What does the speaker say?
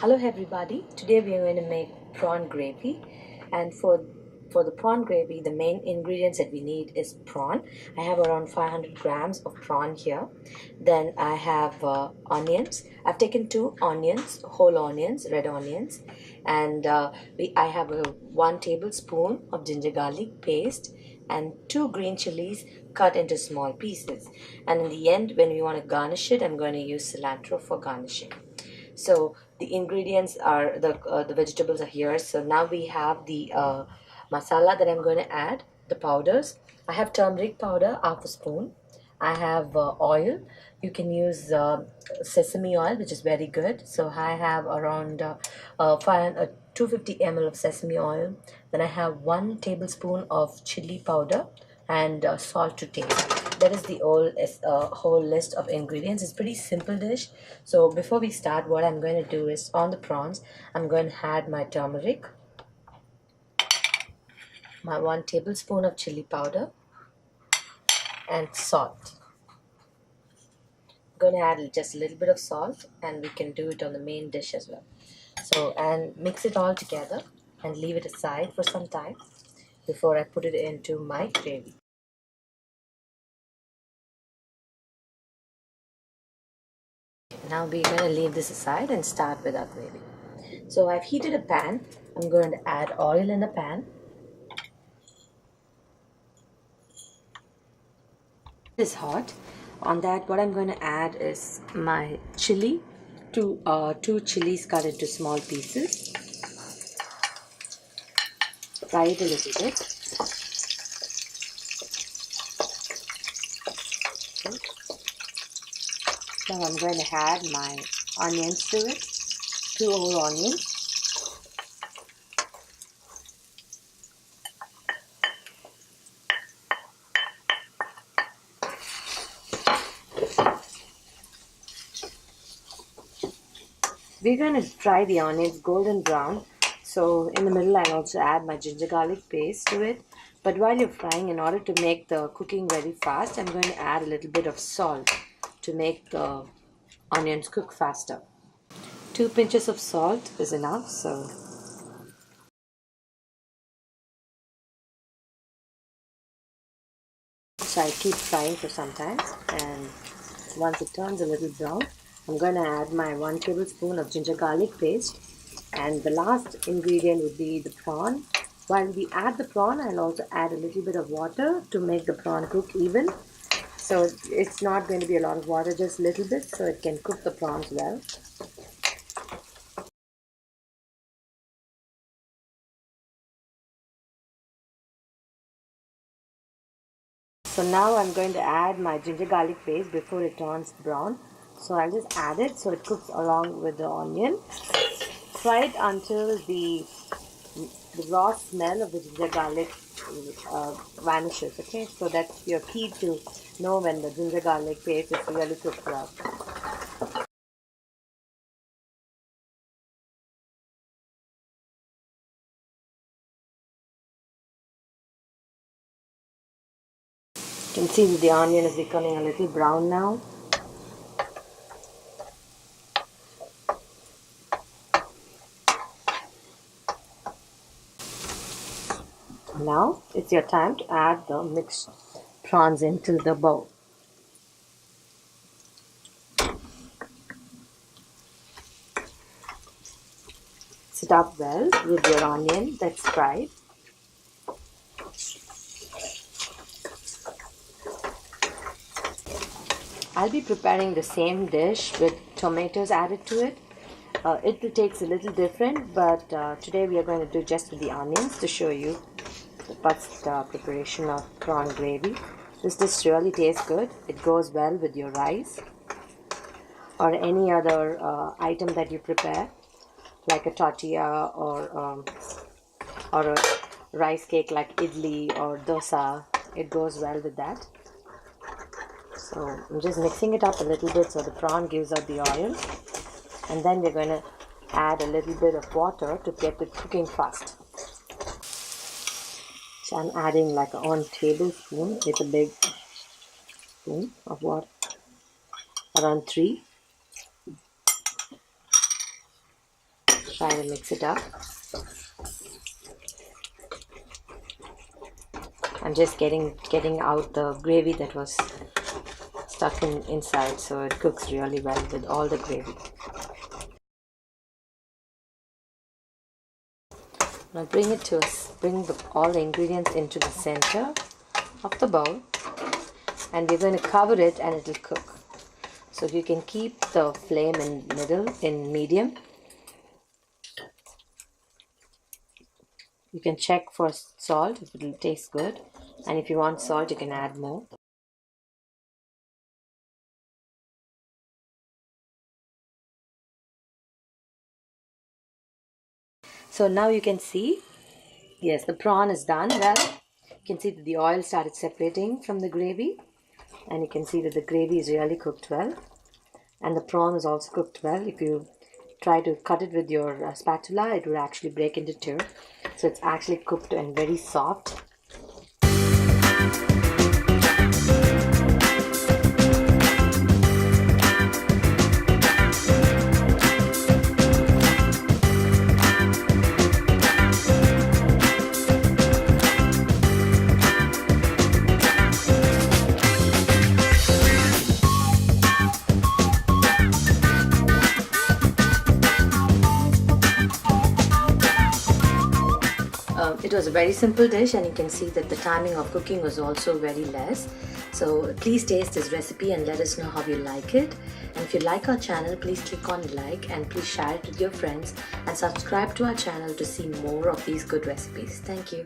Hello everybody, today we are going to make prawn gravy, and for the prawn gravy the main ingredients that we need is prawn. I have around 500 grams of prawn here. Then I have onions. I've taken 2 onions, whole onions, red onions, and I have 1 tablespoon of ginger garlic paste and 2 green chilies cut into small pieces. And in the end, when we want to garnish it, I'm going to use cilantro for garnishing. So the ingredients are the vegetables are here. So now we have the masala that I'm going to add, the powders. I have turmeric powder, half a spoon. I have oil. You can use sesame oil, which is very good. So I have around 250 ml of sesame oil. Then I have 1 tablespoon of chili powder and salt to taste. That is the whole list of ingredients. It's a pretty simple dish. So before we start, what I'm going to do is, on the prawns, I'm going to add my turmeric, my 1 tablespoon of chili powder, and salt. I'm going to add just a little bit of salt, and we can do it on the main dish as well. So, and mix it all together and leave it aside for some time before I put it into my gravy. Now we're going to leave this aside and start with our gravy. So I've heated a pan. I'm going to add oil in the pan. It is hot. On that, what I'm going to add is my chili, 2 chilies cut into small pieces. Fry it a little bit. Now I'm going to add my onions to it, 2 whole onions. We're going to fry the onions golden brown. So in the middle I'll also add my ginger garlic paste to it. But while you're frying, in order to make the cooking very fast, I'm going to add a little bit of salt to make the onions cook faster. 2 pinches of salt is enough. So I keep frying for some time, and once it turns a little brown, I'm going to add my 1 tablespoon of ginger garlic paste, and the last ingredient would be the prawn. While we add the prawn, I'll also add a little bit of water to make the prawn cook even. So it's not going to be a lot of water, just a little bit, so it can cook the prawns well. So now I'm going to add my ginger garlic paste before it turns brown. So I'll just add it so it cooks along with the onion. Fry it until the raw smell of the ginger garlic vanishes, okay? So that's your key to know when the ginger garlic paste is really cooked well. You can see that the onion is becoming a little brown now. Now it's your time to add the mixed prawns into the bowl. Mix it up well with your onion that's fried. I'll be preparing the same dish with tomatoes added to it. It will take a little different, but today we are going to do just with the onions to show you the first preparation of prawn gravy. This dish really tastes good. It goes well with your rice or any other item that you prepare, like a tortilla or a rice cake like idli or dosa. It goes well with that. So I'm just mixing it up a little bit so the prawn gives out the oil, and then we're going to add a little bit of water to get it cooking fast. So I'm adding like 1 tablespoon. It's a big spoon of water, around 3. Try to mix it up. I'm just getting out the gravy that was stuck inside, so it cooks really well with all the gravy. Now bring all the ingredients into the center of the bowl, and we're going to cover it and it will cook. So you can keep the flame in medium. You can check for salt if it will taste good, and if you want salt you can add more. So now you can see, yes, the prawn is done well. You can see that the oil started separating from the gravy, and you can see that the gravy is really cooked well, and the prawn is also cooked well. If you try to cut it with your spatula, it will actually break into 2. So it's actually cooked and very soft. It was a very simple dish, and you can see that the timing of cooking was also very less. So please taste this recipe and let us know how you like it. And if you like our channel, please click on like and please share it with your friends and subscribe to our channel to see more of these good recipes. Thank you.